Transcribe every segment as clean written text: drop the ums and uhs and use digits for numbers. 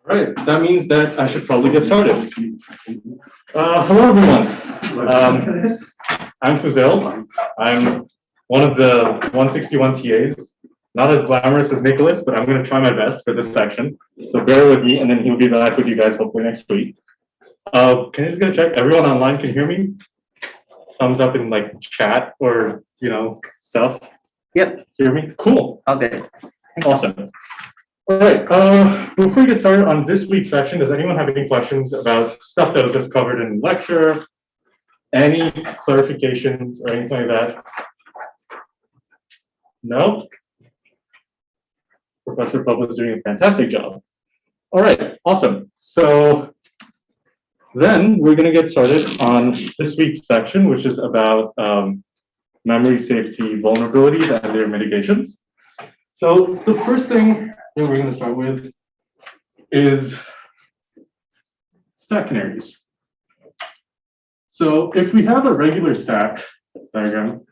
Right, that means that I should probably get started. Hello, everyone. I'm Fuzel. I'm one of the 161 TAs. Not as glamorous as Nicholas, but I'm going to try my best for this section. So bear with me, and then he'll be back with you guys hopefully next week. Can you just get a check? Everyone online can hear me? Thumbs up in like chat or stuff. Yep. Hear me? Cool. Okay. Awesome. All right, before we get started on this week's section, does anyone have any questions about stuff that was just covered in the lecture? Any clarifications or anything like that? No? Professor Pub is doing a fantastic job. All right, awesome. So then we're going to get started on this week's section, which is about memory safety vulnerabilities and their mitigations. So the first thing that we're going to start with is stack canaries. So if we have a regular stack diagram,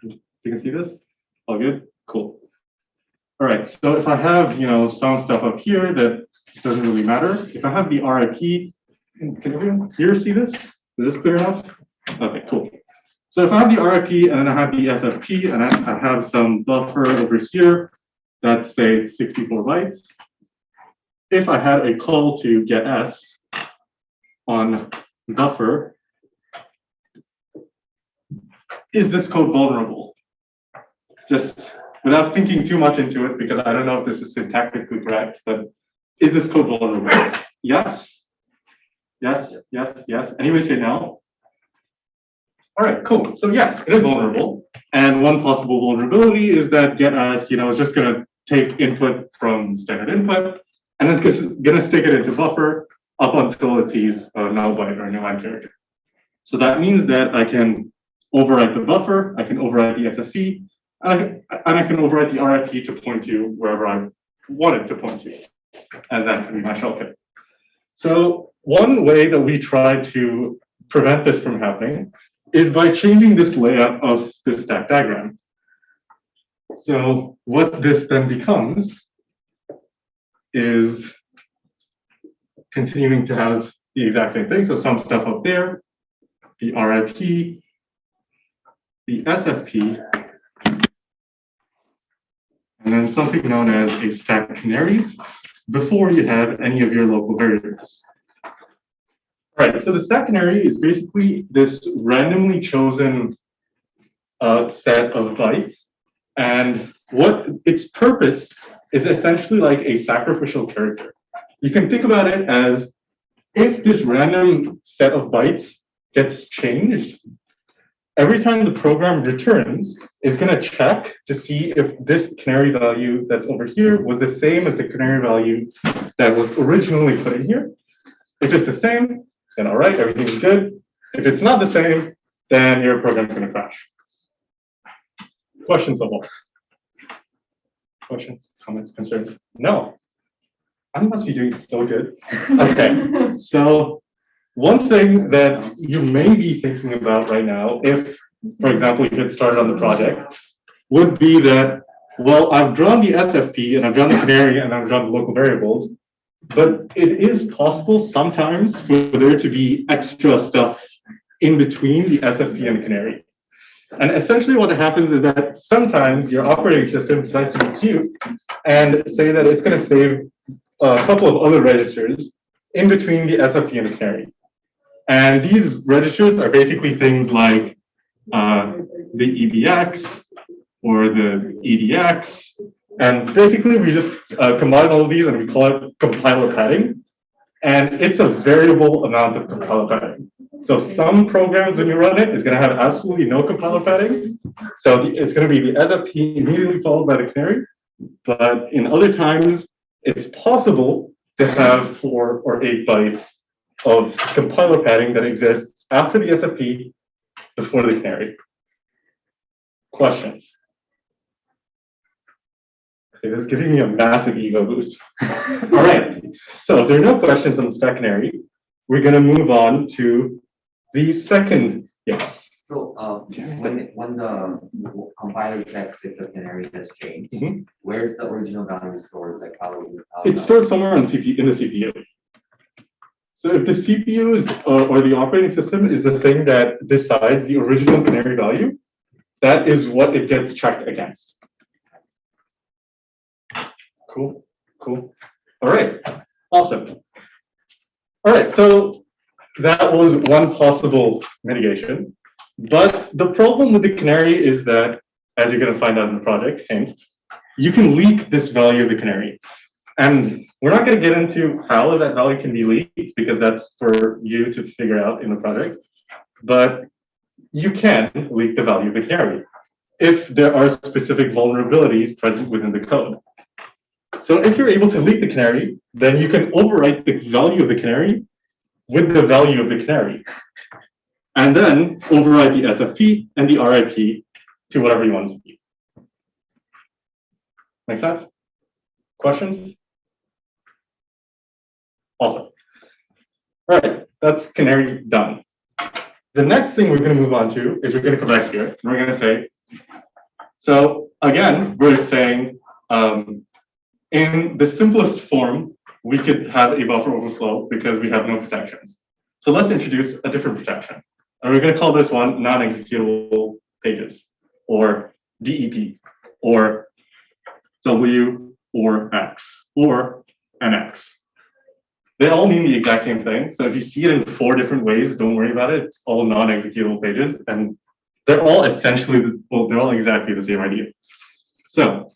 you can see this? All good? Cool. All right, so if I have some stuff up here that doesn't really matter, if I have the RIP, can everyone here see this? Is this clear enough? Okay, cool. So if I have the RIP and then I have the SFP and I have some buffer over here, that's say 64 bytes. If I had a call to get S on buffer, is this code vulnerable? Just without thinking too much into it, because I don't know if this is syntactically correct, but is this code vulnerable? Yes, yes, yes, yes. Anybody say no? All right, cool. So yes, it is vulnerable. And one possible vulnerability is that getS, is just going to take input from standard input, and then it's going to stick it into buffer up until it sees a null byte or a new line character. So that means that I can overwrite the buffer, I can overwrite the SFP, and I can overwrite the RIP to point to wherever I want it to point to. And that can be my shellcode. So one way that we try to prevent this from happening is by changing this layout of this stack diagram. So what this then becomes is continuing to have the exact same thing. So some stuff up there, the RIP, the SFP, and then something known as a stack canary before you have any of your local variables. All right, so the stack canary is basically this randomly chosen set of bytes. And what its purpose is essentially like a sacrificial character. You can think about it as if this random set of bytes gets changed, every time the program returns, it's going to check to see if this canary value that's over here was the same as the canary value that was originally put in here. If it's the same, it's going to, all right, everything's good. If it's not the same, then your program's going to crash. Questions so far? Questions, comments, concerns? No. I must be doing so good. Okay, so one thing that you may be thinking about right now, if, for example, you get started on the project, would be that, well, I've drawn the SFP and I've drawn the canary and I've drawn the local variables, but it is possible sometimes for there to be extra stuff in between the SFP and the canary. And essentially what happens is that sometimes your operating system decides to be cute and say that it's going to save a couple of other registers in between the SFP and the canary. And these registers are basically things like the EBX or the EDX. And basically we just combine all of these and we call it compiler padding. And it's a variable amount of compiler padding. So some programs, when you run it, is going to have absolutely no compiler padding. So it's going to be the SFP immediately followed by the canary. But in other times, it's possible to have 4 or 8 bytes of compiler padding that exists after the SFP, before the canary. Questions? Okay, this is giving me a massive ego boost. All right, so if there are no questions on the stack canary, we're going to move on to the second, yes. So when the compiler checks if the canary has changed, where's the original value stored? Like it's stored somewhere on CPU in the CPU. So if the CPU is or the operating system is the thing that decides the original canary value, that is what it gets checked against. Cool, cool. All right, awesome. All right, so that was one possible mitigation. But the problem with the canary is that, as you're going to find out in the project, hint, you can leak this value of the canary. And we're not going to get into how that value can be leaked, because that's for you to figure out in the project. But you can leak the value of the canary if there are specific vulnerabilities present within the code. So if you're able to leak the canary, then you can overwrite the value of the canary with the value of the canary, and then override the SFP and the RIP to whatever you want to be. Make sense? Questions? Awesome. All right, that's canary done. The next thing we're going to move on to is we're going to come back here and we're going to say, so again, we're saying in the simplest form, we could have a buffer overflow because we have no protections. So let's introduce a different protection. And we're going to call this one non-executable pages, or DEP, or W, or X, or NX. They all mean the exact same thing. So if you see it in 4 different ways, don't worry about it. It's all non-executable pages, and they're all essentially, well, they're all exactly the same idea. So,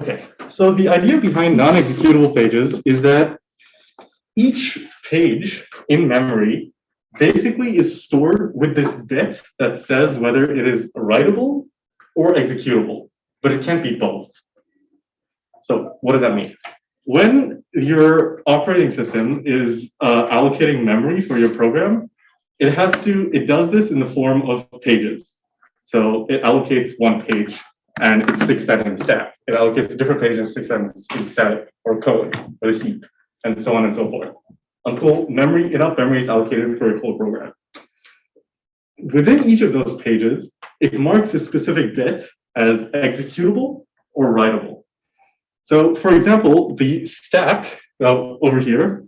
okay, so the idea behind non-executable pages is that each page in memory basically is stored with this bit that says whether it is writable or executable, but it can't be both. So what does that mean? When your operating system is allocating memory for your program, it does this in the form of pages. So it allocates one page and it sticks that in stack. It allocates a different page and sticks that in static or code or the heap, and so on and so forth, until enough memory is allocated for your whole program. Within each of those pages, it marks a specific bit as executable or writable. So for example, the stack over here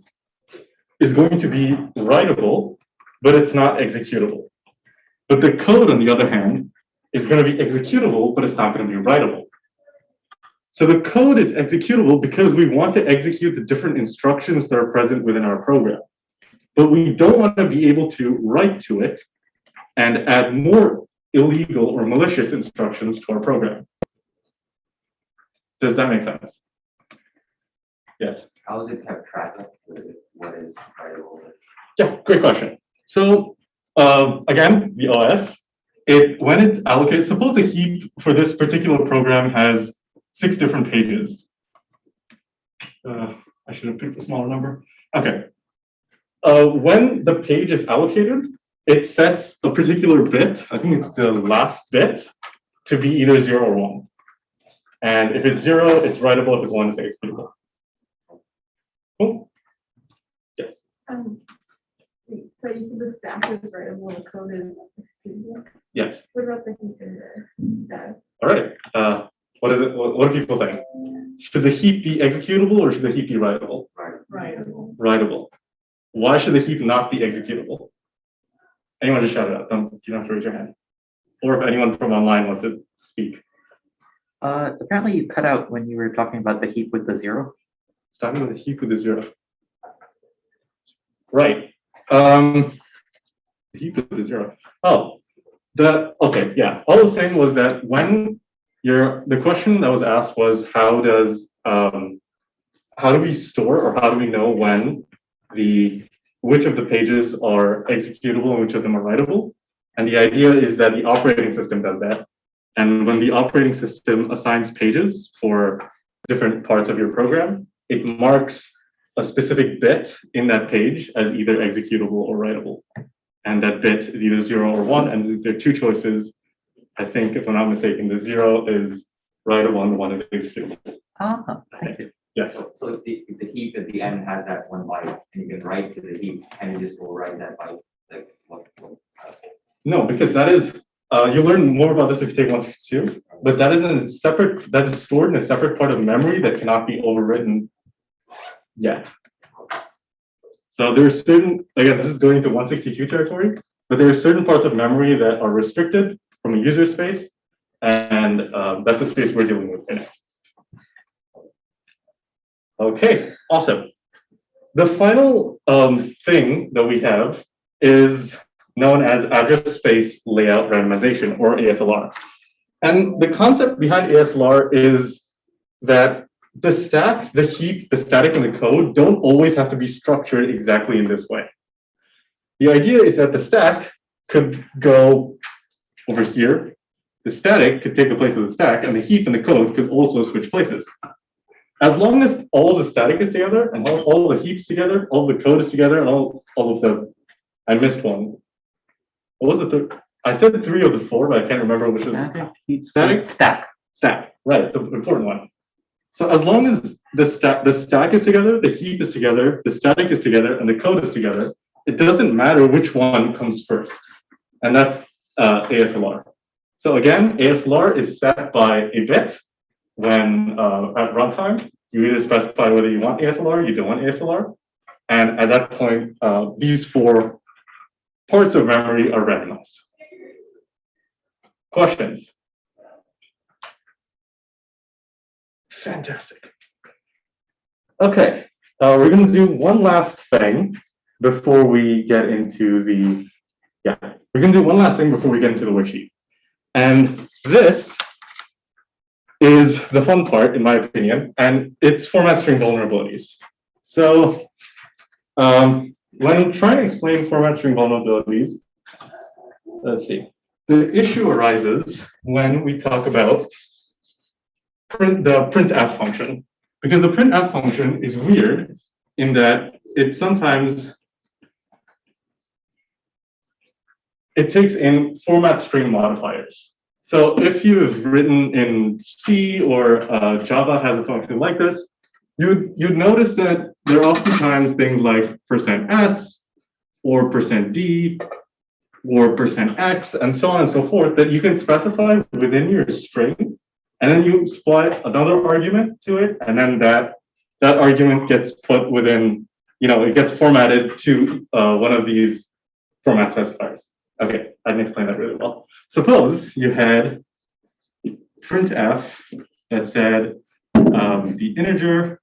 is going to be writable, but it's not executable. But the code, on the other hand, is going to be executable, but it's not going to be writable. So the code is executable because we want to execute the different instructions that are present within our program. But we don't want to be able to write to it and add more illegal or malicious instructions to our program. Does that make sense? Yes. How does it keep track of what is writable? Yeah, great question. So again, the OS, when it allocates, suppose the heap for this particular program has 6 different pages. I should have picked a smaller number. Okay. When the page is allocated, it sets a particular bit, I think it's the last bit, to be either 0 or 1. And if it's 0, it's writable. If it's 1, it's executable. Cool? Yes. So you said the stack is writable and the code is executable? Yes. What about the heap in the stack? All right. What is it? What do people think? Should the heap be executable or should the heap be writable? Writable. Writable. Why should the heap not be executable? Anyone just shout it out. You don't have to raise your hand. Or if anyone from online wants to speak. Apparently you cut out when you were talking about the heap with the 0. Starting with the heap with the 0. Right. The heap with the 0. Oh, okay, yeah. All I was saying was that when the question that was asked was how do we store or how do we know when which of the pages are executable and which of them are writable? And the idea is that the operating system does that. And when the operating system assigns pages for different parts of your program, it marks a specific bit in that page as either executable or writable. And that bit is either 0 or 1, and there are two choices. I think, if I'm not mistaken, the 0 is writable and the 1 is executable. Thank you. Yes. So if the heap at the end has that one byte, and you can write to the heap, and you just overwrite that byte, like what? No, because that is, you learn more about this if you take 162, but that is stored in a separate part of memory that cannot be overwritten yet. So there are certain, again, this is going into 162 territory, but there are certain parts of memory that are restricted from a user space, and that's the space we're dealing with right now. Okay, awesome. The final thing that we have is known as address space layout randomization, or ASLR. And the concept behind ASLR is that the stack, the heap, the static, and the code don't always have to be structured exactly in this way. The idea is that the stack could go over here, the static could take the place of the stack, and the heap and the code could also switch places. As long as all the static is together, and all the heaps together, all the code is together, and all of the, I missed one. What was the third? I said 3 of the 4, but I can't remember which of the static? Stack, right, the important one. So as long as the stack is together, the heap is together, the static is together, and the code is together, it doesn't matter which one comes first. And that's ASLR. So again, ASLR is set by a bit when at runtime, you either specify whether you want ASLR, you don't want ASLR. And at that point, these 4 parts of memory are randomized. Questions? Fantastic. Okay, we're going to do one last thing before we get into the, we're going to do one last thing before we get into the worksheet. And this is the fun part, in my opinion, and it's format string vulnerabilities. So when trying to explain format string vulnerabilities, let's see, the issue arises when we talk about the printf function, because the printf function is weird in that it sometimes takes in format string modifiers. So if you've written in C or Java has a function like this, you'd notice that there are oftentimes things like %s or %d or %x and so on and so forth that you can specify within your string, and then you supply another argument to it, and then that argument gets put within, it gets formatted to one of these format specifiers. Okay, I didn't explain that really well. Suppose you had printf that said the integer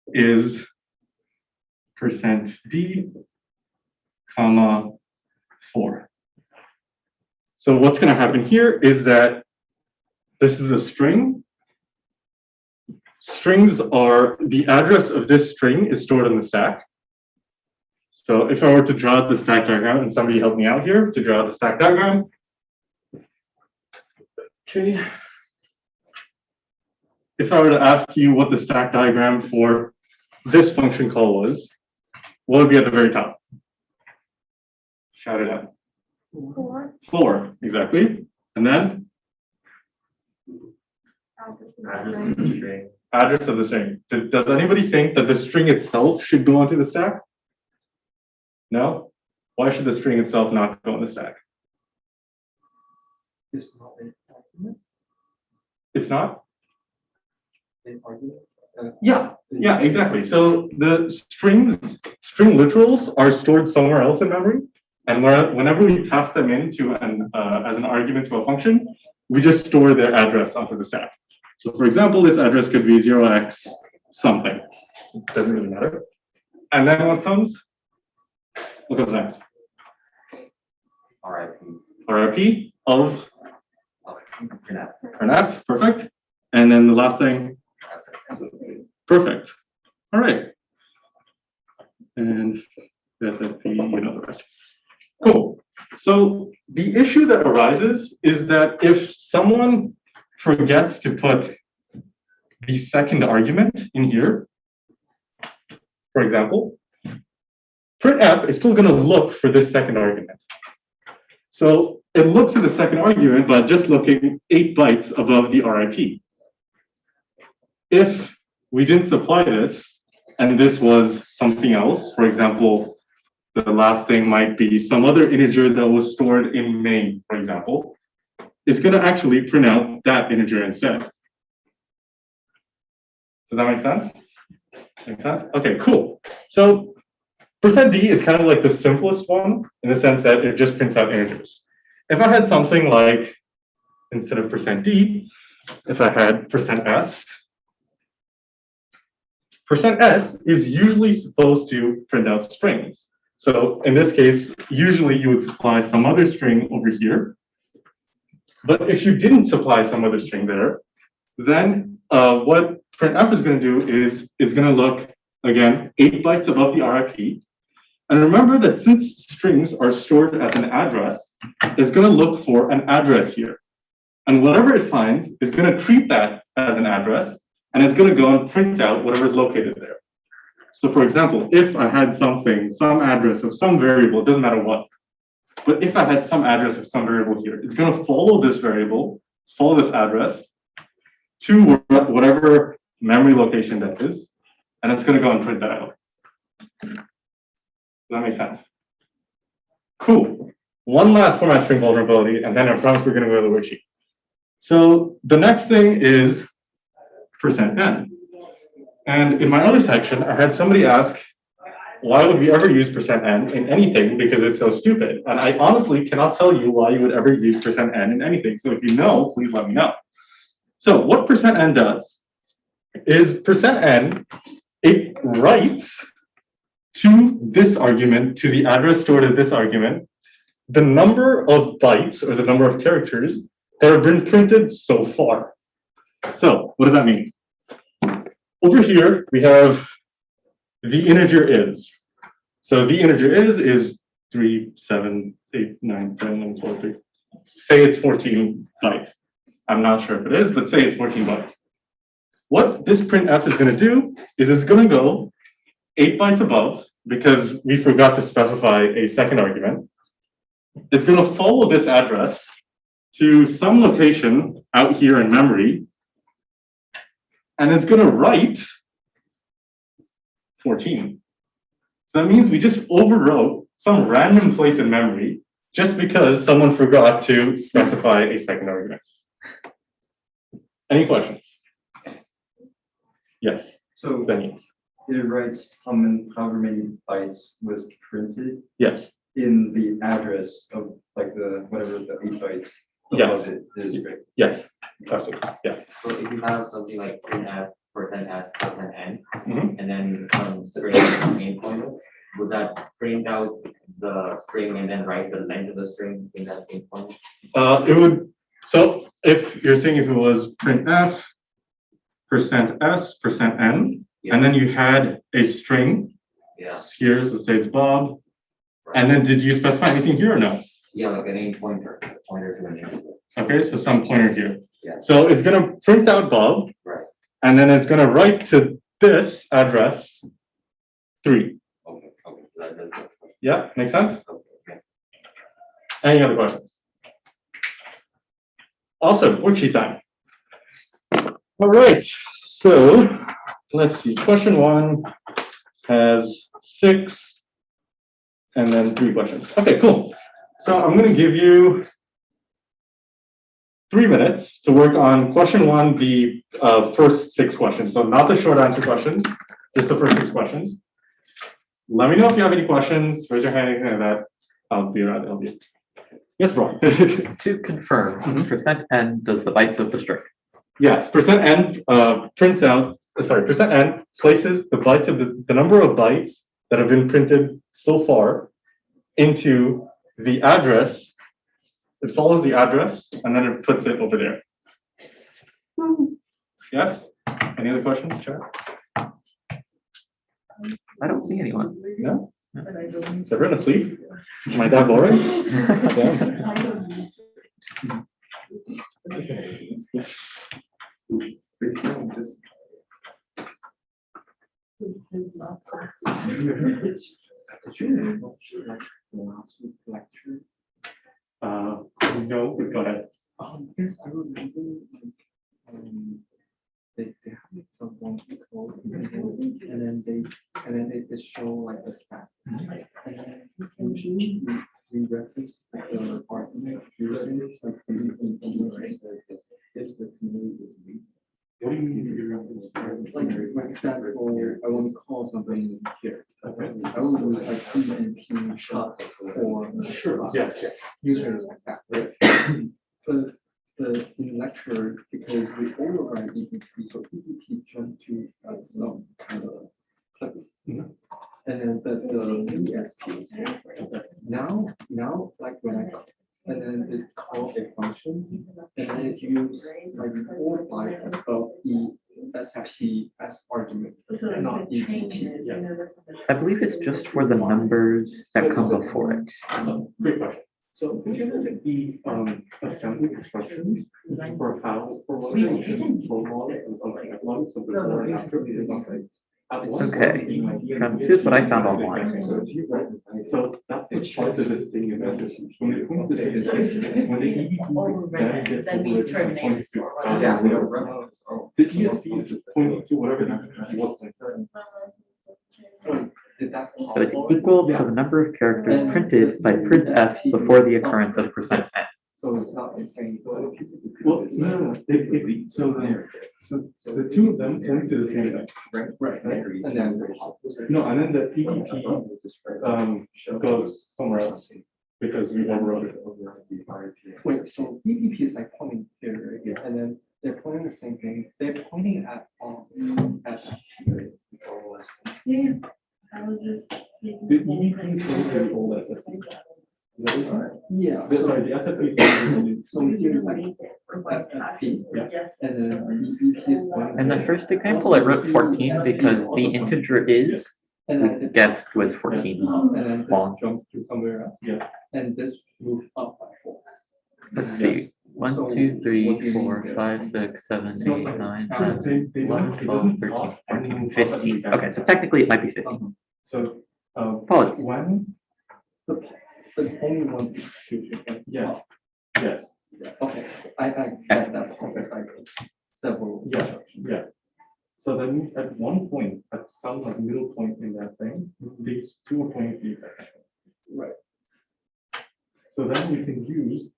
is %d, comma 4. So what's going to happen here is that this is a string. Strings are, the address of this string is stored in the stack. So if I were to draw the stack diagram, and somebody help me out here to draw the stack diagram. Okay. If I were to ask you what the stack diagram for this function call was, what would be at the very top? Shout it out. 4, exactly. And then? Address of the string. Does anybody think that the string itself should go onto the stack? No? Why should the string itself not go on the stack? It's not an argument. It's not? An argument? Yeah, exactly. So the string literals are stored somewhere else in memory, and whenever we pass them into as an argument to a function, we just store their address onto the stack. So for example, this address could be 0x something. It doesn't really matter. And then what comes? What comes next? RIP. RIP of Printf. printf, perfect. And then the last thing, perfect. All right. And that's it, the rest. Cool. So the issue that arises is that if someone forgets to put the second argument in here, for example, printf is still going to look for this second argument. So it looks at the second argument, but just looking 8 bytes above the RIP. If we didn't supply this, and this was something else, for example, the last thing might be some other integer that was stored in main, for example, it's going to actually print out that integer instead. Does that make sense? Make sense? Okay, cool. So %d is kind of like the simplest one in the sense that it just prints out integers. If I had something like, instead of %d, if I had %s, %s is usually supposed to print out strings. So in this case, usually you would supply some other string over here. But if you didn't supply some other string there, then what printf is going to do is it's going to look, again, 8 bytes above the RIP. And remember that since strings are stored as an address, it's going to look for an address here. And whatever it finds is going to treat that as an address, and it's going to go and print out whatever is located there. So for example, if I had something, some address of some variable, it doesn't matter what, but if I had some address of some variable here, it's going to follow this variable, follow this address to whatever memory location that is, and it's going to go and print that out. Does that make sense? Cool. One last format string vulnerability, and then I promise we're going to go to the worksheet. So the next thing is %n. And in my other section, I had somebody ask, why would we ever use %n in anything because it's so stupid? And I honestly cannot tell you why you would ever use %n in anything. So if you know, please let me know. So what %n does is %n, it writes to this argument, to the address stored at this argument, the number of bytes or the number of characters that have been printed so far. So what does that mean? Over here, we have the integer is. So the integer is 3, 7, 8, 9, 10, 11, 12, 13. Say it's 14 bytes. I'm not sure if it is, but say it's 14 bytes. What this printf is going to do is it's going to go 8 bytes above because we forgot to specify a second argument. It's going to follow this address to some location out here in memory, and it's going to write 14. So that means we just overwrote some random place in memory just because someone forgot to specify a second argument. Any questions? Yes. So Then yes. it writes however many bytes was printed Yes. in the address of like the whatever the 8 bytes Yes. above it is, right? Yes. Absolutely. Yes. So if you have something like printf %s %n, Mhm. and then string main pointer, would that print out the string and then write the length of the string in that main pointer? It would. So if you're saying if it was printf %s %n, and then you had a string Yeah, here, so say it's Bob, and then did you specify anything here or no? yeah, like a name pointer, pointer to a name. Okay, so some pointer here. Yeah. So it's gonna print out Bob, Right. and then it's gonna write to this address 3. Okay, okay, that does it. Yeah, make sense? Okay. Any other questions? Awesome, worksheet time. All right, so let's see. Question 1 has 6 and then 3 questions. Okay, cool. So I'm going to give you 3 minutes to work on question 1, the first 6 questions. So not the short answer questions, just the first 6 questions. Let me know if you have any questions. Raise your hand, anything like that. I'll be around. I'll be. Yes, Ron. To confirm, %n does the bytes of the string. Yes, %n prints out, %n places the bytes of the number of bytes that have been printed so far into the address. It follows the address and then it puts it over there. Yes? Any other questions, chat? I don't see anyone. No? But I don't. Is everyone asleep? Am I that boring? Damn. Basically, just Yes, I remember, they have someone called, and then they show like a stat. And then usually we reference the argument, usually it's like, if the community is weak. What do you mean you reference? Like, for example, I want to call something here. I will use like P and P shot or. Sure, yes, yes. Usually like that. But in lecture, because we override EPP, so EPP jump to some kind of place. Mhm. And then the ESP. Now, like when and then it call a function, and then it use like 4 bytes of the SFT as argument, So if not it EPP. changes, Yeah. you know, that's something. I believe it's just for the numbers that come before it. Great question. So if you look at the assembly instructions for how, for what it is, for model and something like that, so before and after it is something. At one Okay, point, here's what I found online. So if you write, so that's the part of this thing about this. When it points to this, when the EEP then gets Then we overridden and terminate. points to. Yeah. The ESP is just pointing to whatever the EEP was pointing. Did that? So it's equal to the number of characters printed by printf before the occurrence of %n. So it's not insane. Well, no, so the two of them point to the same thing. Right. And then. No, and then the EEP goes somewhere else because we overrode it. Wait, so EPP is like pointing here, and then they're pointing the same thing. They're pointing at at. Yeah. I was just. The EEP points to the old SFP. Yeah. Sorry, the SFP. So here's like FFP, Yes. and then EPP is pointing. In the first example, I wrote 14 because the integer is, And we then it- guessed was 14. and then long. this jumps to somewhere else. Yeah. And this move up by 4. Let's see. 1, 2, 3, 4, 5, 6, 7, 8, 9, 10, 11, 12, 13, 14, 15. Okay, so technically it might be 15. So, Apologies. when, There's only one institution. yeah, yes, Okay, I guess that's perfect, like several. yeah. So that means at one point, at some like middle point in that thing, these two are pointing to each other. Right. So then we can use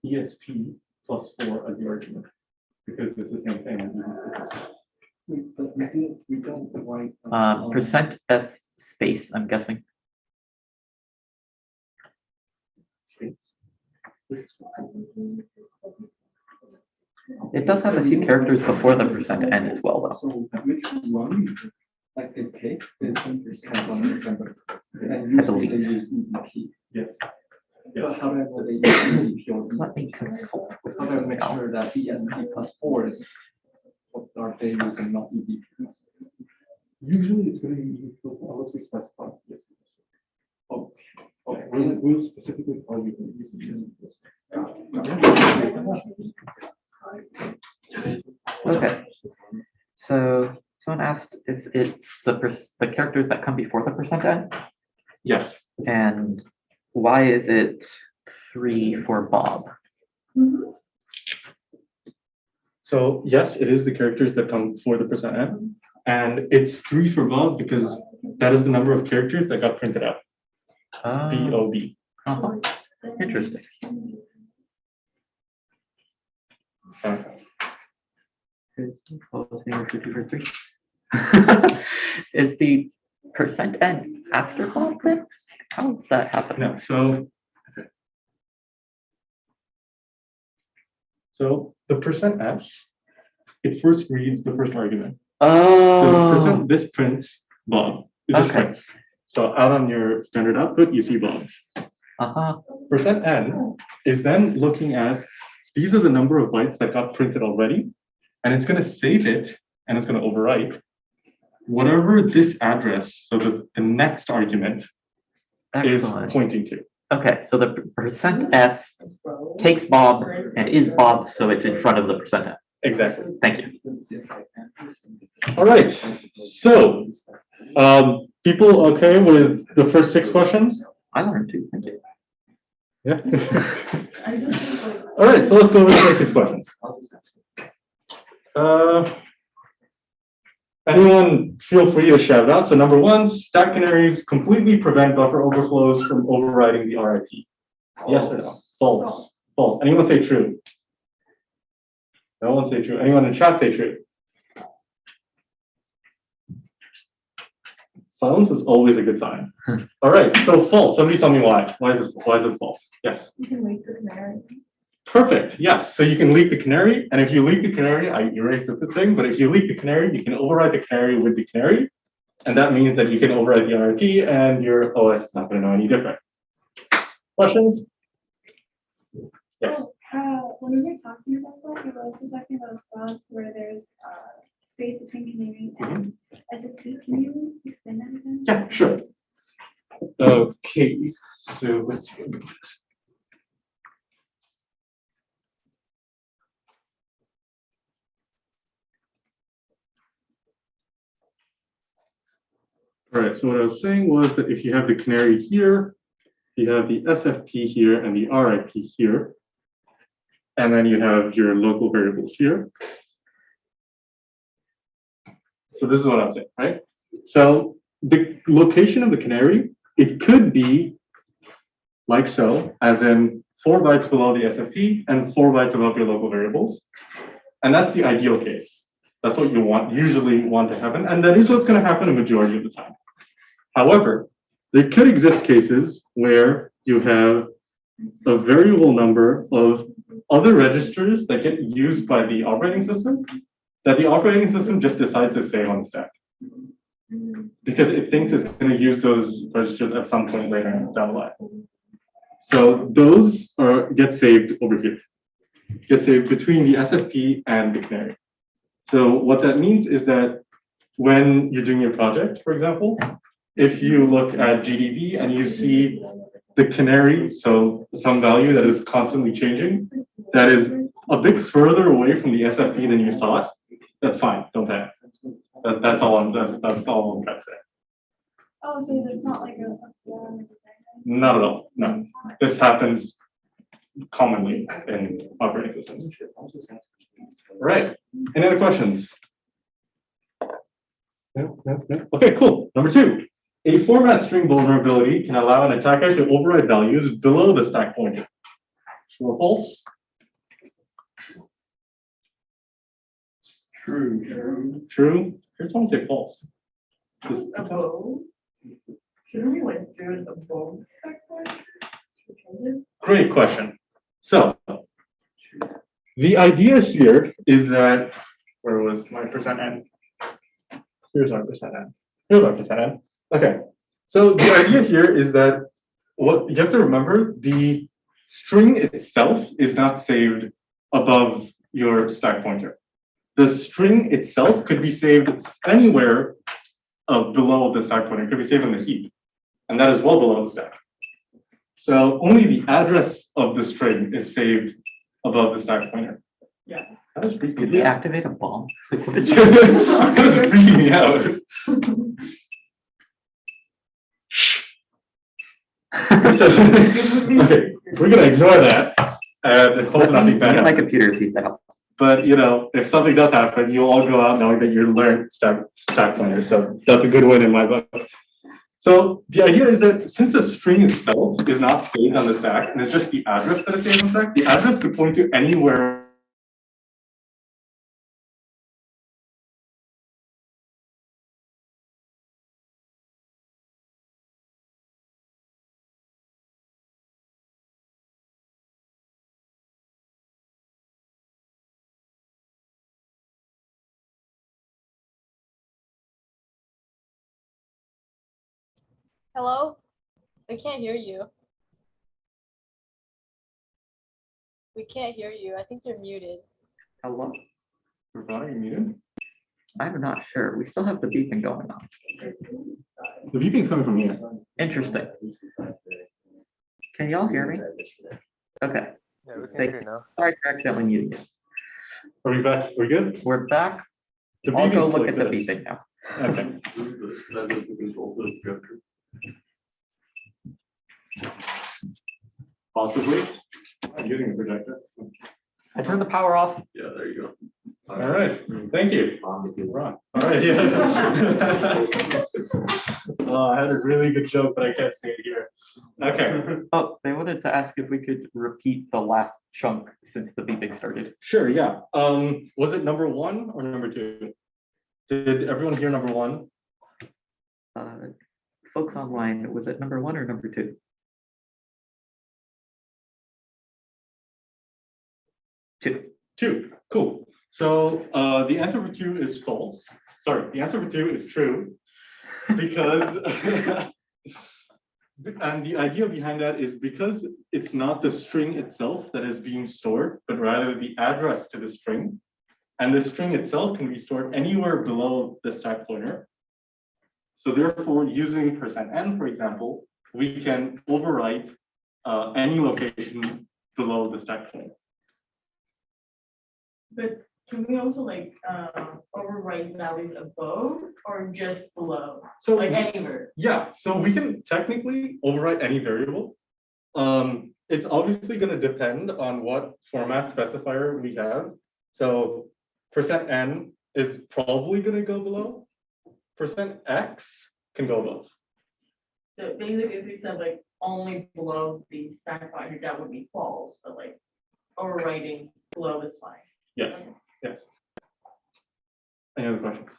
ESP plus 4 as the argument, because it's the same thing. But we don't write. Percent S space, I'm guessing. It does have a few characters before the %n as well, though. So which one, like they pick, is depends on the assembly. And I usually they believe. use EPP. Yes. But how do I know they use EPP or Let me EPP? consult with How do I make Cal. sure that ESP plus 4 is what are they using, not EPP? Usually it's going to be unless we specify. Yes. Oh, Okay, we'll specifically tell you when using this. Okay. So someone asked if it's the characters that come before the %n, Yes. and why is it 3 for Bob? Mhm. So yes, it is the characters that come before the %n, and it's 3 for Bob because that is the number of characters that got printed out. BOB. Uh-huh. Interesting. Sounds sense. Is the %n after Bob then? How does that happen? No, so the %s, it first reads the first argument. So Oh, this prints Bob. It just Okay. prints. So out on your standard output, you see Bob. uh-huh. %n is then looking at, these are the number of bytes that got printed already, and it's going to save it, and it's going to overwrite whatever this address, so the next argument is Excellent. pointing to. Okay, so the %s takes Bob and is Bob, so it's in front of the %n. Exactly. Thank you. All right. So, people okay with the first 6 questions? I learned too. Thank you. Yeah. I just think like. All right, so let's go over the basics questions. Anyone feel free to shout out. So number one, stack canaries completely prevent buffer overflows from overriding the RIP. Yes or no? False. False. Anyone say true? No one say true. Anyone in chat say true? Silence is always a good sign. All right, so false. Somebody tell me why. Why is this false? Yes. You can leak the canary. Perfect. Yes. So you can leak the canary, and if you leak the canary, I erased the thing, but if you leak the canary, you can override the canary with the canary, and that means that you can override the RIP, and your OS is not going to know any different. Questions? Yes. When you were talking about that, you were also talking about a frog where there's space between canary and SFP. Can you explain that again? Yeah, sure. Okay. So let's see. All right, so what I was saying was that if you have the canary here, you have the SFP here and the RIP here, and then you have your local variables here. So this is what I'm saying, right? So the location of the canary, it could be like so, as in 4 bytes below the SFP and 4 bytes above your local variables. And that's the ideal case. That's what you usually want to happen. And that is what's going to happen a majority of the time. However, there could exist cases where you have a variable number of other registers that get used by the operating system that the operating system just decides to save on the stack because it thinks it's going to use those registers at some point later down the line. So those get saved over here, get saved between the SFP and the canary. So what that means is that when you're doing your project, for example, if you look at GDB and you see the canary, so some value that is constantly changing, that is a bit further away from the SFP than you thought, that's fine, don't panic. That's all I'm trying to say. Oh, so it's not like a Not at all, no. This happens commonly in operating systems. Right, any other questions? No. Okay, cool. Number 2. A format string vulnerability can allow an attacker to override values below the stack pointer. True or false? True. True? Here's someone say false. Above? Shouldn't we like do it above stack point? Great question. So, the idea here is that, where was my percent n? Here's our percent n. Here's our percent n. Okay, so the idea here is that what you have to remember, the string itself is not saved above your stack pointer. The string itself could be saved anywhere below the stack pointer. It could be saved in the heap, and that is well below the stack. So only the address of the string is saved above the stack pointer. Yeah. That was freaking Did me we out. activate a bomb? That was freaking me out. So, okay, we're gonna ignore that and hope nothing bad My happens. computer sees that. But you know, if something does happen, you'll all go out knowing that you learned stack pointer. So that's a good win in my book. So the idea is that since the string itself is not saved on the stack, and it's just the address that is saved on the stack, the address could point to anywhere. Hello? We can't hear you. We can't hear you. I think you're muted. Hello? Are you muted? I'm not sure. We still have the beeping going on. The beeping's coming from here. Interesting. Can y'all hear me? Okay. Yeah, we can Thank hear you. you now. Sorry for accidentally muting you. Are we back? We're good? We're back. The I'll go beeping look at the exists. beeping now. Okay. Possibly. I'm using a projector. I turned the power off. Yeah, there you go. All right, thank you. On the Right. All right, yeah. Oh, I had a really good joke, but I can't say it here. Okay, Oh, they wanted to ask if we could repeat the last chunk since the beeping started. sure, yeah. Was it number 1 or number 2? Did everyone hear number 1? Folks online, was it number 1 or number 2? Two. 2, cool. So the answer for 2 is false. Sorry, the answer for 2 is true because, and the idea behind that is because it's not the string itself that is being stored, but rather the address to the string. And the string itself can be stored anywhere below the stack pointer. So therefore, using %n, for example, we can overwrite any location below the stack pointer. But can we also like overwrite values above or just below? So Like anywhere? yeah, so we can technically overwrite any variable. It's obviously going to depend on what format specifier we have. So %n is probably going to go below. %x can go above. So basically, if we said like only below the stack pointer, that would be false, but like overwriting below is fine. Yes, yes. Any other questions?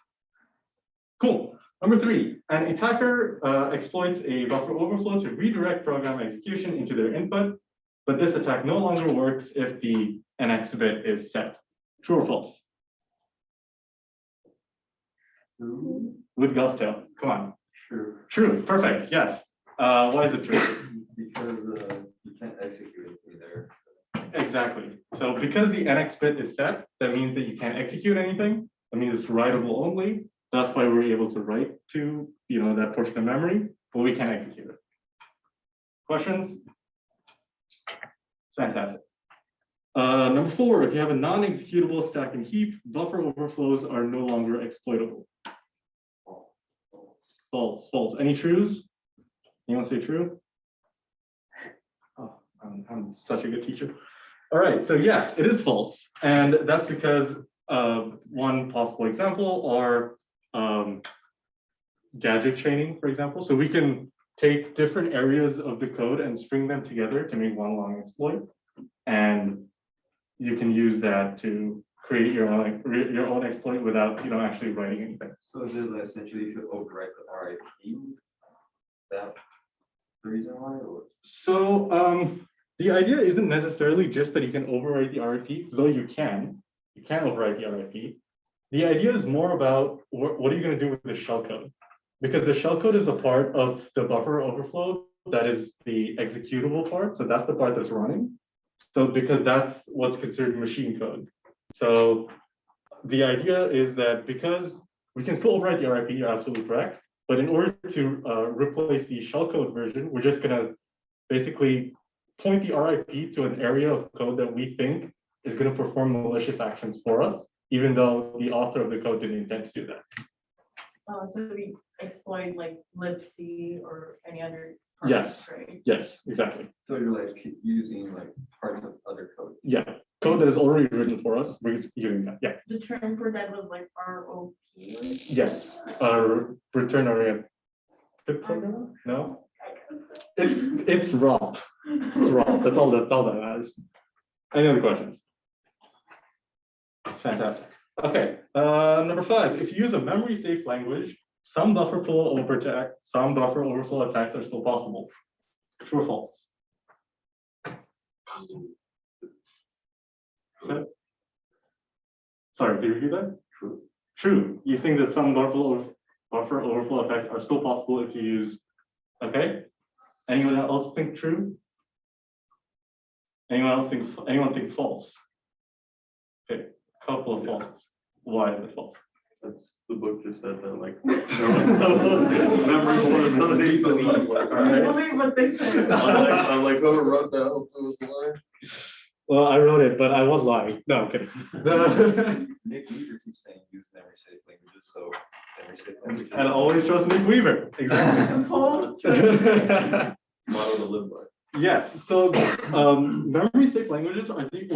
Cool. Number 3, an attacker exploits a buffer overflow to redirect program execution into their input, but this attack no longer works if the NX bit is set. True or false? With gusto. Come on. True. True. Perfect. Yes. Why is it true? Because you can't execute it either. Exactly. So because the NX bit is set, that means that you can't execute anything. That means it's writable only. That's why we're able to write to that portion of memory, but we can't execute it. Questions? Fantastic. Number 4, if you have a non-executable stack and heap, buffer overflows are no longer exploitable. False. False. Any trues? Anyone say true? Oh, I'm such a good teacher. All right, so yes, it is false. And that's because one possible example are gadget chaining, for example. So we can take different areas of the code and string them together to make one long exploit. And you can use that to create your own exploit without actually writing anything. So is it essentially if you overwrite the RIP, that the reason why? Or? So the idea isn't necessarily just that you can overwrite the RIP, though you can overwrite the RIP. The idea is more about what are you going to do with the shellcode? Because the shellcode is the part of the buffer overflow that is the executable part. So that's the part that's running. So because that's what's considered machine code. So the idea is that because we can still overwrite the RIP, you're absolutely correct. But in order to replace the shellcode version, we're just going to basically point the RIP to an area of code that we think is going to perform malicious actions for us, even though the author of the code didn't intend to do that. So we exploit like libc or any other. Yes. Right? Yes, exactly. So you're like using like parts of other code. Yeah, code that is already written for us, we're just using that. Yeah. The term for that was like ROP. Yes. Return oriented programmer? No. It's ROP. It's ROP. That's all that matters. Any other questions? Fantastic. Okay. Number 5. If you use a memory safe language, some buffer overflow attacks are still possible. True or false? Sorry, can you repeat that? True. True. You think that some buffer overflow attacks are still possible if you use. Okay. Anyone else think true? Anyone think false? Okay, couple of falses. Why is it false? The book just said that like there was no memory vulnerability. I believe what they said. I like whoever wrote that, hopefully was the line. Well, I wrote it, but I was lying. No, I'm kidding. Nick Weaver keeps saying use memory safe languages, so memory safe languages. And always trust Nick Weaver. Exactly. False. Model to live by. Yes, so memory safe languages are the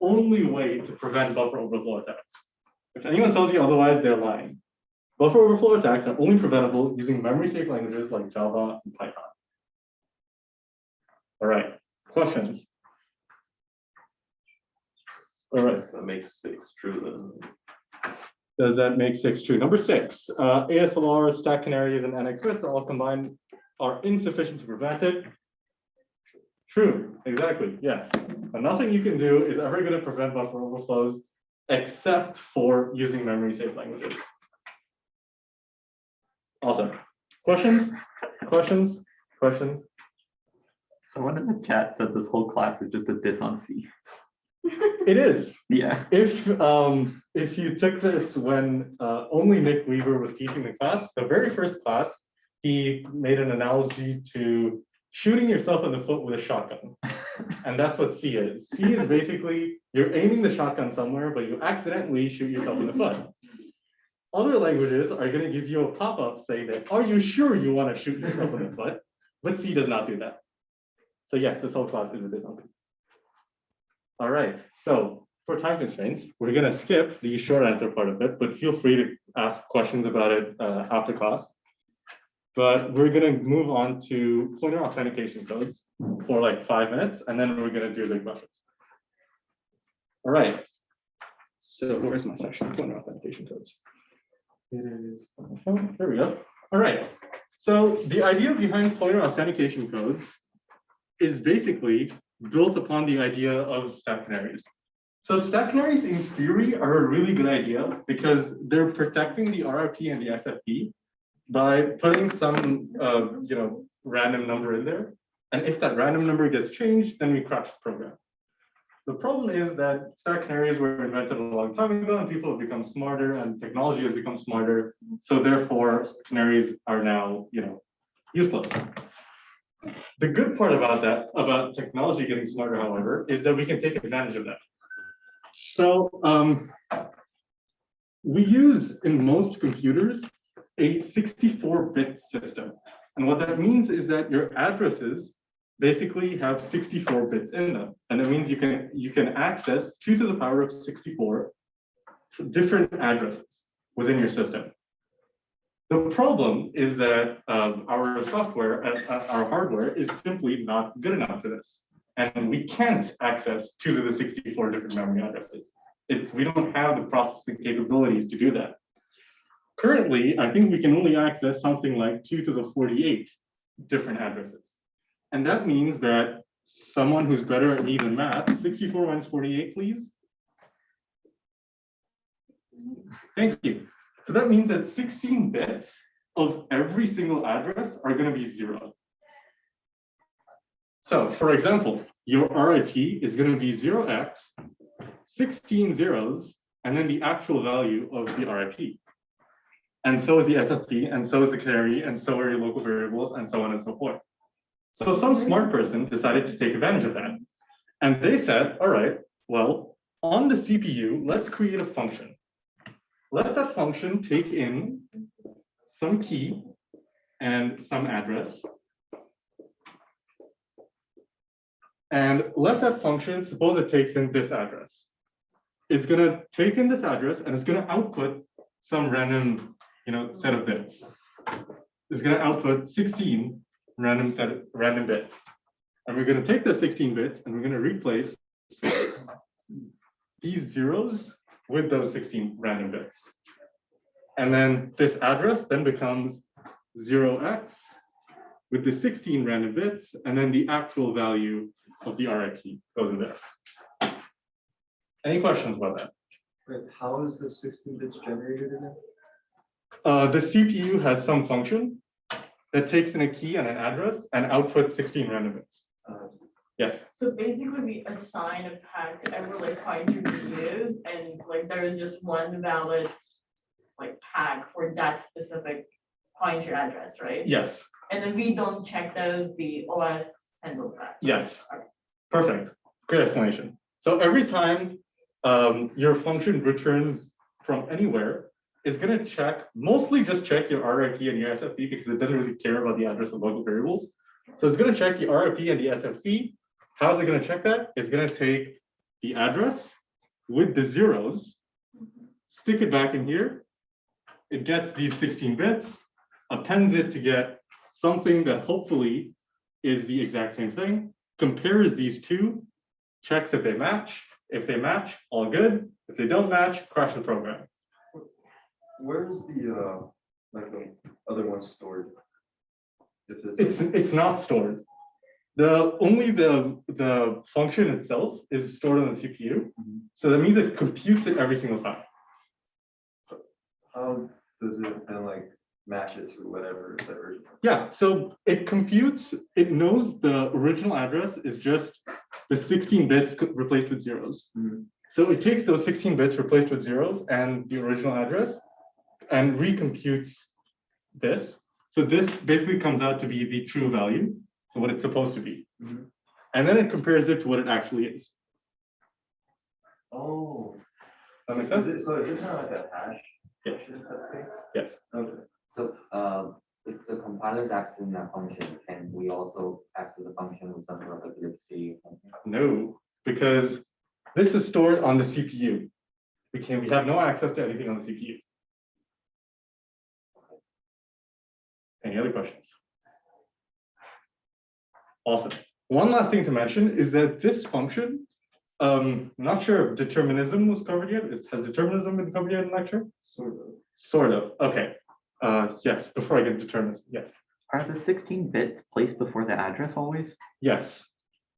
only way to prevent buffer overflow attacks. If anyone tells you otherwise, they're lying. Buffer overflow attacks are only preventable using memory safe languages like Java and Python. All right, questions? All right, That makes 6 true then. does that make 6 true? Number 6, ASLR, stack canaries, and NX bits are all combined are insufficient to prevent it. True, exactly, yes. And nothing you can do is ever going to prevent buffer overflows except for using memory safe languages. Awesome. Questions? Questions? Questions? Someone in the chat said this whole class is just a diss on C. It is. Yeah. If you took this when only Nick Weaver was teaching the class, the very first class, he made an analogy to shooting yourself in the foot with a shotgun. And that's what C is. C is basically you're aiming the shotgun somewhere, but you accidentally shoot yourself in the foot. Other languages are going to give you a pop-up saying that, are you sure you want to shoot yourself in the foot? But C does not do that. So yes, this whole class is a diss on C. All right, so for time constraints, we're going to skip the short answer part of it, but feel free to ask questions about it after class. But we're going to move on to pointer authentication codes for like 5 minutes, and then we're going to do the questions. All right, so where's my section? Pointer authentication codes. It is, oh, there we go. All right, so the idea behind pointer authentication codes is basically built upon the idea of stack canaries. So stack canaries in theory are a really good idea because they're protecting the RRP and the SFP by putting some random number in there. And if that random number gets changed, then we crash the program. The problem is that stack canaries were invented a long time ago and people have become smarter and technology has become smarter. So therefore canaries are now useless. The good part about technology getting smarter, however, is that we can take advantage of that. So we use in most computers a 64-bit system. And what that means is that your addresses basically have 64 bits in them. And that means you can access 2 to the power of 64 different addresses within your system. The problem is that our software, our hardware is simply not good enough for this. And we can't access 2 to the 64 different memory addresses. We don't have the processing capabilities to do that. Currently, I think we can only access something like 2 to the 48 different addresses. And that means that someone who's better at me than math, 64 minus 48, please. Thank you. So that means that 16 bits of every single address are going to be 0. So for example, your RIP is going to be 0x, 16 zeros, and then the actual value of the RIP. And so is the SFP, and so is the canary, and so are your local variables, and so on and so forth. So some smart person decided to take advantage of that. And they said, all right, well, on the CPU, let's create a function. Let that function take in some key and some address. And let that function, suppose it takes in this address. It's going to take in this address and it's going to output some random set of bits. It's going to output 16 random bits. And we're going to take the 16 bits and we're going to replace these zeros with those 16 random bits. And then this address then becomes 0x with the 16 random bits, and then the actual value of the RIP goes in there. Any questions about that? Wait, how is the 16 bits generated in it? The CPU has some function that takes in a key and an address and outputs 16 random bits. Yes. So basically we assign a tag to every pointer we use, and there is just one valid tag for that specific pointer address, right? Yes. And then we don't check those, the OS handles that. Yes. Perfect. Great explanation. So every time your function returns from anywhere, it's going to mostly just check your RIP and your SFP because it doesn't really care about the address of local variables. So it's going to check the RFP and the SFP. How's it going to check that? It's going to take the address with the zeros, stick it back in here. It gets these 16 bits, appends it to get something that hopefully is the exact same thing, compares these two, checks if they match. If they match, all good. If they don't match, crash the program. Where's the, like the other one stored? If It's not stored. Only the function itself is stored on the CPU. So that means it computes it every single time. How does it then like match it to whatever is the original? Yeah, so it computes, it knows the original address is just the 16 bits replaced with zeros. So it takes those 16 bits replaced with zeros and the original address and recomputes this. So this basically comes out to be the true value, so what it's supposed to be. And then it compares it to what it actually is. Oh, That makes sense? is it kind of like a hash? Yes. Okay. Yes. Okay. So, if the compiler is accessing that function, can we also access the function with something like a libc? No, because this is stored on the CPU. We have no access to anything on the CPU. Any other questions? Awesome. One last thing to mention is that this function, not sure if determinism was covered yet. Has determinism been covered yet in lecture? Sort of. Sort of. Okay. Yes. Before I get to determinism, yes. Are the 16 bits placed before the address always? Yes.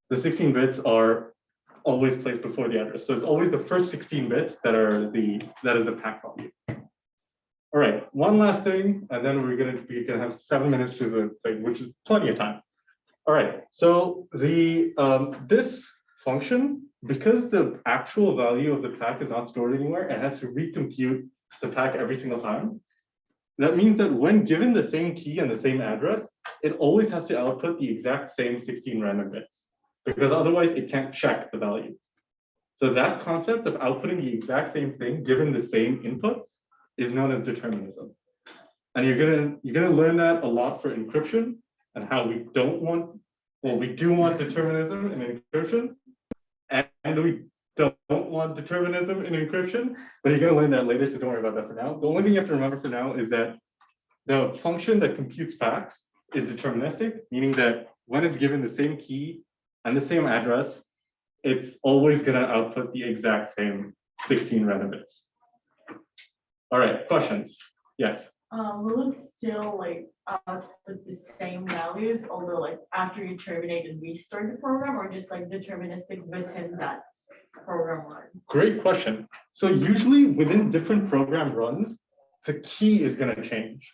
The 16 bits are always placed before the address. So it's always the first 16 bits that is the pack value. All right, one last thing, and then we're gonna have 7 minutes to the thing, which is plenty of time. All right, so this function, because the actual value of the pack is not stored anywhere, it has to recompute the pack every single time. That means that when given the same key and the same address, it always has to output the exact same 16 random bits, because otherwise it can't check the value. So that concept of outputting the exact same thing given the same inputs is known as determinism. And you're gonna learn that a lot for encryption and how we do want determinism in encryption, and we don't want determinism in encryption, but you're gonna learn that later, so don't worry about that for now. The only thing you have to remember for now is that the function that computes packs is deterministic, meaning that when it's given the same key and the same address, it's always gonna output the exact same 16 random bits. All right, questions? Yes. Will it still like output the same values, although like after you terminate and restart the program, or just like deterministic within that program run? Great question. So usually within different program runs, the key is going to change.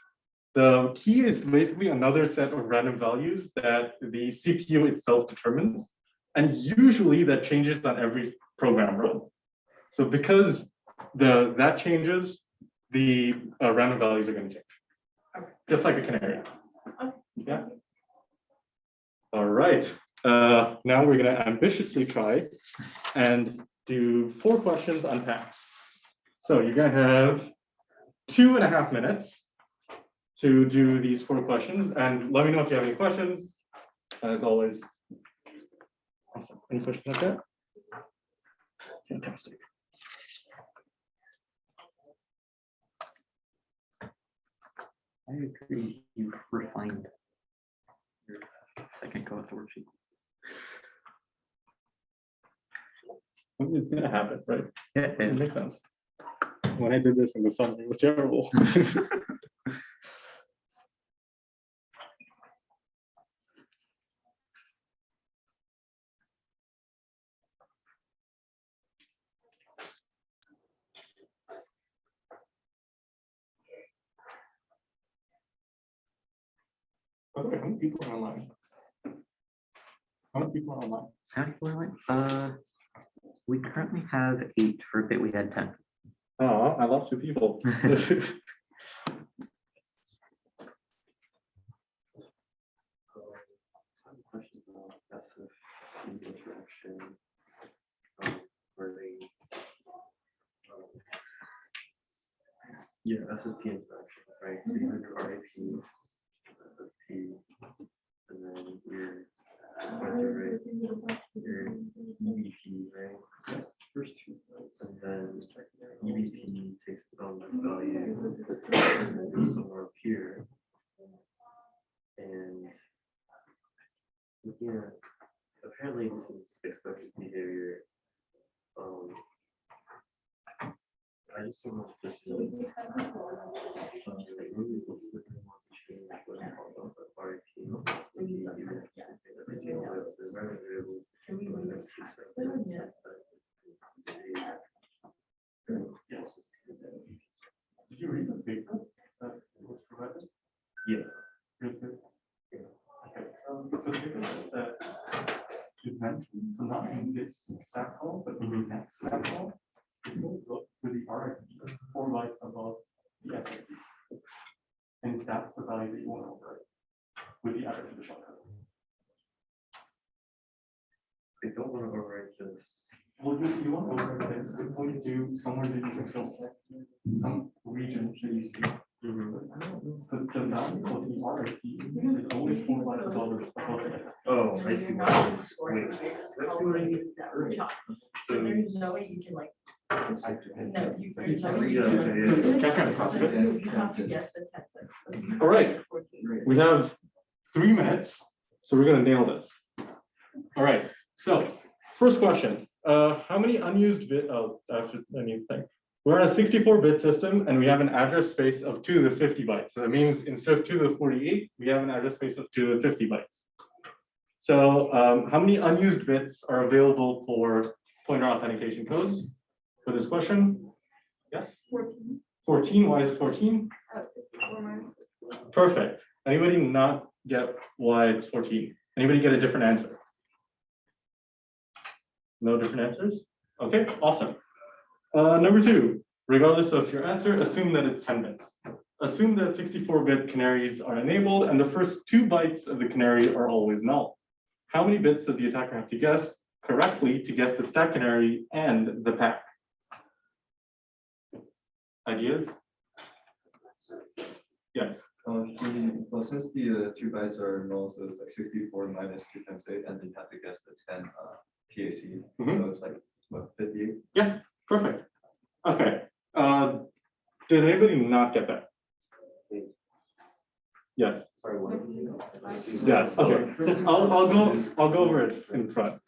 The key is basically another set of random values that the CPU itself determines. And usually that changes on every program run. So because that changes, the random values are going to change. Just like a canary. Yeah. All right. Now we're going to ambitiously try and do 4 questions on packs. So you're going to have 2.5 minutes to do these 4 questions, and let me know if you have any questions. As always, awesome. Any questions like that? Fantastic. I agree. You've refined your second go at the worksheet. It's gonna happen, right? Yeah, It makes sense. When I did this in the summer, it was terrible. By the way, how many people are online? How many people are online? How many people are like? We currently have 8. For a bit, we had 10. Oh, I lost 2 people. Question about passive interaction. Where they. Yeah, SFP interaction, right? So you have your RIP, SFP, and then we calculate your EBP, right? First two. And then EBP takes the boundless value somewhere up here. And yeah, apparently this is expected behavior. I just don't know if this is. Did you read the paper that was provided? Yeah. Good, good. Okay, the paper says that you mentioned, so not in this stack call, but in the next stack call, it's going to look for the RFP 4 bytes above the SAP. And that's the value that you want to overwrite with the address of the shellcode. I don't want to overwrite this. Well, you want to overwrite this, you're going to do somewhere that you can fill some region that you see. But the value of the RFP is always 4 bytes above it. Oh, I see what it is. Wait, let's see what I need. So, There's no way you can like, no, you. there's no Yeah, way you can, like, yeah, yeah. Catherine, possibly. You have to guess the template. All right. We have 3 minutes, so we're gonna nail this. All right, so first question, how many unused bit, that's just a new thing. We're on a 64-bit system and we have an address space of 2 to the 50 bytes. So that means instead of 2 to the 48, we have an address space of 2 to the 50 bytes. So how many unused bits are available for pointer authentication codes for this question? Yes? 14. 14, why is it 14? 64 minus 64. Perfect. Anybody not get why it's 14? Anybody get a different answer? No different answers? Okay, awesome. Number 2, regardless of your answer, assume that it's 10 bits. Assume that 64-bit canaries are enabled and the first 2 bytes of the canary are always null. How many bits does the attacker have to guess correctly to guess the stack canary and the pack? Ideas? Yes. Well, since the 2 bytes are null, so it's like 64 minus 2 times 8, and then you have to guess the 10 PAC. So it's like, what, 58? Yeah, perfect. Okay. Did anybody not get that? Yes. Sorry, what? Yes. Okay. I'll go over it in front.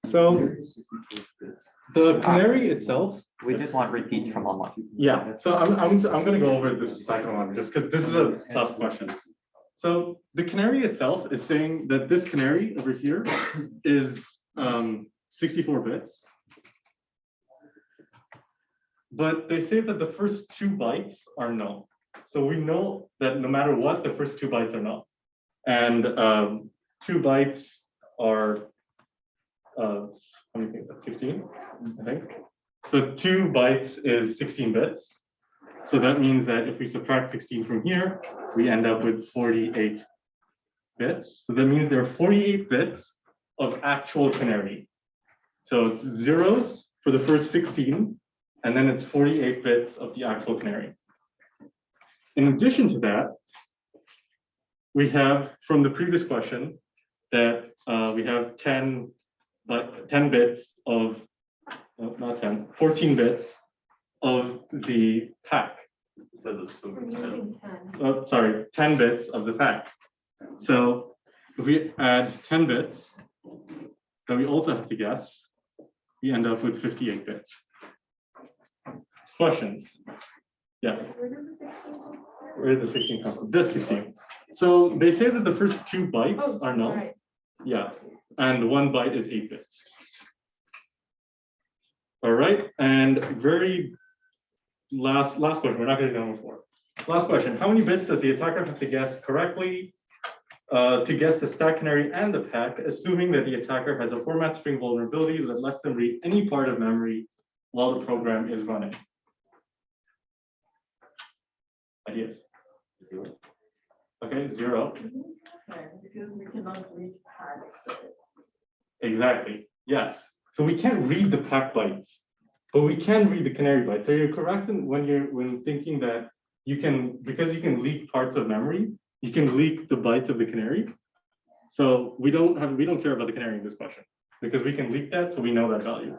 So the canary itself. We did want repeats from online. Yeah. So I'm gonna go over the second one just because this is a tough question. So the canary itself is saying that this canary over here is 64 bits. But they say that the first 2 bytes are null. So we know that no matter what, the first 2 bytes are null. And 2 bytes are, how many things? 16, I think. So 2 bytes is 16 bits. So that means that if we subtract 16 from here, we end up with 48 bits. So that means there are 48 bits of actual canary. So it's zeros for the first 16, and then it's 48 bits of the actual canary. In addition to that, we have from the previous question that we have 10 bits of, not 10, 14 bits of the pack. So this one. Oh, sorry, 10 bits of the pack. So if we add 10 bits, then we also have to guess, we end up with 58 bits. Questions? Yes. Where did the 16 come from? This 16. So they say that the first 2 bytes are null. Right. Yeah, and 1 byte is 8 bits. All right, and very last question. We're not going to do number 4. Last question. How many bits does the attacker have to guess correctly to guess the stack canary and the pack, assuming that the attacker has a format string vulnerability that lets them read any part of memory while the program is running? Ideas? Okay, 0. Because we cannot read pack. Exactly. Yes. So we can't read the pack bytes, but we can read the canary bytes. So you're correct when thinking that you can, because you can leak parts of memory, you can leak the bytes of the canary. So we don't care about the canary in this question because we can leak that, so we know that value.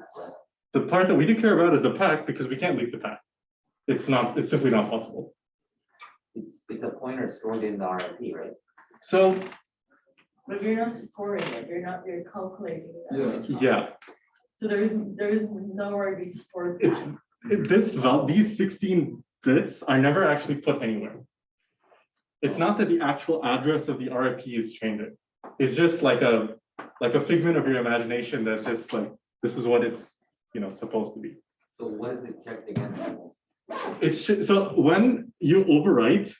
The part that we do care about is the pack because we can't leak the pack. It's simply not possible. It's a pointer stored in the RFP, right? So But you're not scoring it, you're calculating it. yeah, So there's nowhere to be stored. these 16 bits are never actually put anywhere. It's not that the actual address of the RFP is changing. It's just like a figment of your imagination that's just like, this is what it's, supposed to be. So what is it checked against? So when you overwrite,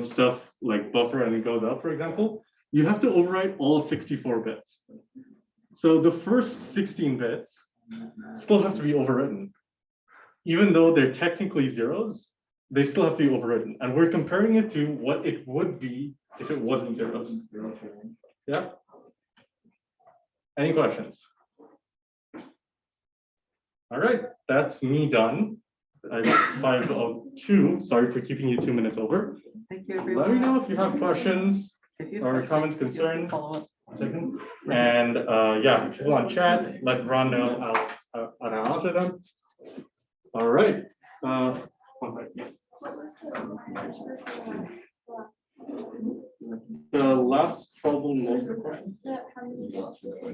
stuff like buffer and it goes up, for example, you have to overwrite all 64 bits. So the first 16 bits still have to be overwritten. Even though they're technically zeros, they still have to be overwritten. And we're comparing it to what it would be if it wasn't zeros. Yeah? Any questions? All right, that's me done. I got 5:02. Sorry for keeping you 2 minutes over. Thank you, Let me everyone. know if you have questions If you have or questions, comments, feel free to concerns. follow up. Second. And yeah, people on chat, let Ron know, I'll answer them. All right. One second, yes. What was The last problem was the question. how many